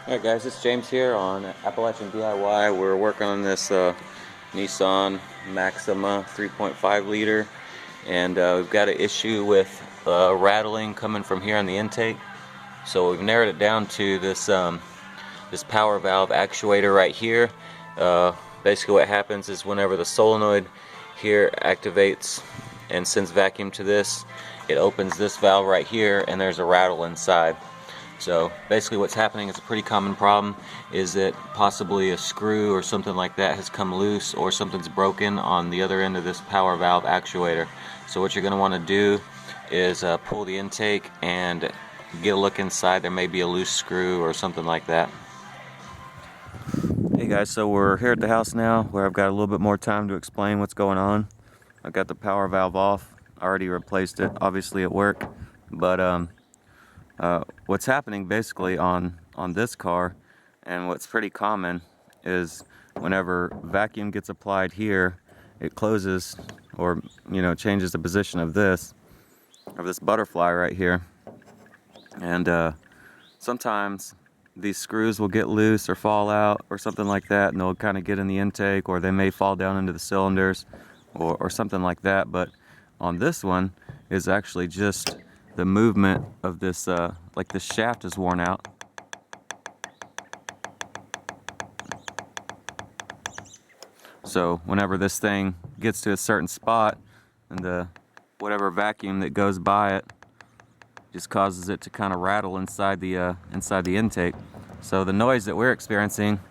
Alright guys, it's James here on Appalachian DIY. We're working on this Nissan Maxima 3.5 liter, and we've got an issue with rattling coming from here on the intake. So we've narrowed it down to this this power valve actuator right here. Basically what happens is whenever the solenoid here activates and sends vacuum to this, it opens this valve right here and there's a rattle inside. So basically what's happening is a pretty common problem is that possibly a screw or something like that has come loose, or something's broken on the other end of this power valve actuator. So what you're going to want to do is pull the intake and get a look inside. There may be a loose screw or something like that. Hey guys, so we're here at the house now where I've got a little bit more time to explain what's going on. I've got the power valve off. I already replaced it, obviously at work, but what's happening basically on this car, and what's pretty common, is whenever vacuum gets applied here, it closes, or changes the position of this butterfly right here, and sometimes these screws will get loose or fall out or something like that, and they'll kind of get in the intake, or they may fall down into the cylinders or something like that. But on this one is actually just the movement of this, like this shaft is worn out. So whenever this thing gets to a certain spot, and the whatever vacuum that goes by it just causes it to kind of rattle inside the intake. So the noise that we're experiencing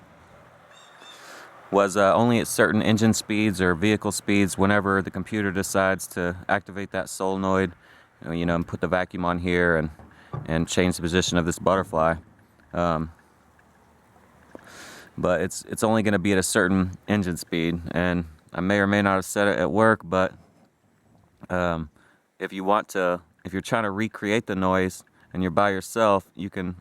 was only at certain engine speeds or vehicle speeds, whenever the computer decides to activate that solenoid, and put the vacuum on here and change the position of this butterfly. But it's only going to be at a certain engine speed, and I may or may not have said it at work, but if you're trying to recreate the noise and you're by yourself, you can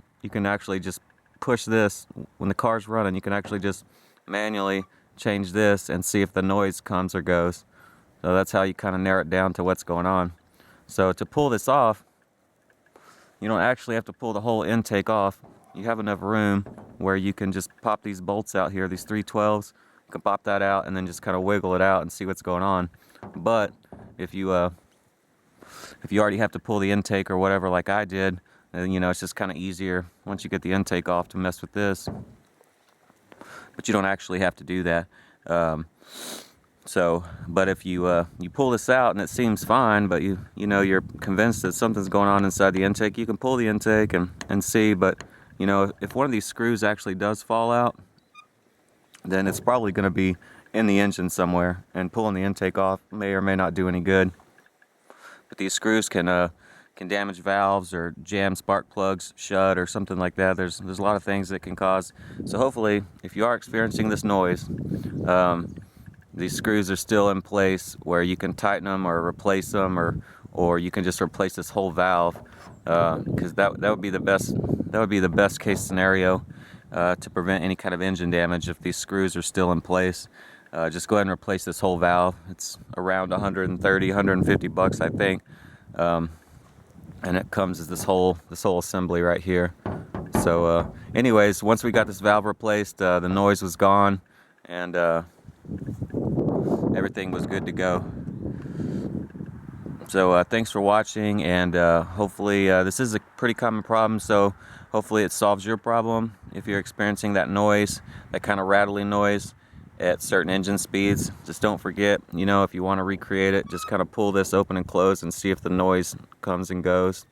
actually just push this when the car's running. You can actually just manually change this and see if the noise comes or goes. So that's how you kind of narrow it down to what's going on. So to pull this off, you don't actually have to pull the whole intake off. You have enough room where you can just pop these bolts out here, these 312s. You can pop that out and then just kind of wiggle it out and see what's going on. But if you already have to pull the intake or whatever like I did, then it's just kind of easier once you get the intake off to mess with this. But you don't actually have to do that. But if you pull this out and it seems fine, but you're convinced that something's going on inside the intake, you can pull the intake and see. But if one of these screws actually does fall out, then it's probably going to be in the engine somewhere, and pulling the intake off may or may not do any good. But these screws can damage valves or jam spark plugs shut or something like that. There's a lot of things that can cause. So hopefully, if you are experiencing this noise, these screws are still in place where you can tighten them or replace them, or you can just replace this whole valve, because that would be the best case scenario to prevent any kind of engine damage. If these screws are still in place, just go ahead and replace this whole valve. It's around 130, 150 bucks, I think, and it comes as this whole assembly right here. So anyways, once we got this valve replaced, the noise was gone, and everything was good to go. So thanks for watching, and hopefully this is a pretty common problem, so hopefully it solves your problem if you're experiencing that noise, that kind of rattling noise at certain engine speeds. Just don't forget, if you want to recreate it, just kind of pull this open and close and see if the noise comes and goes.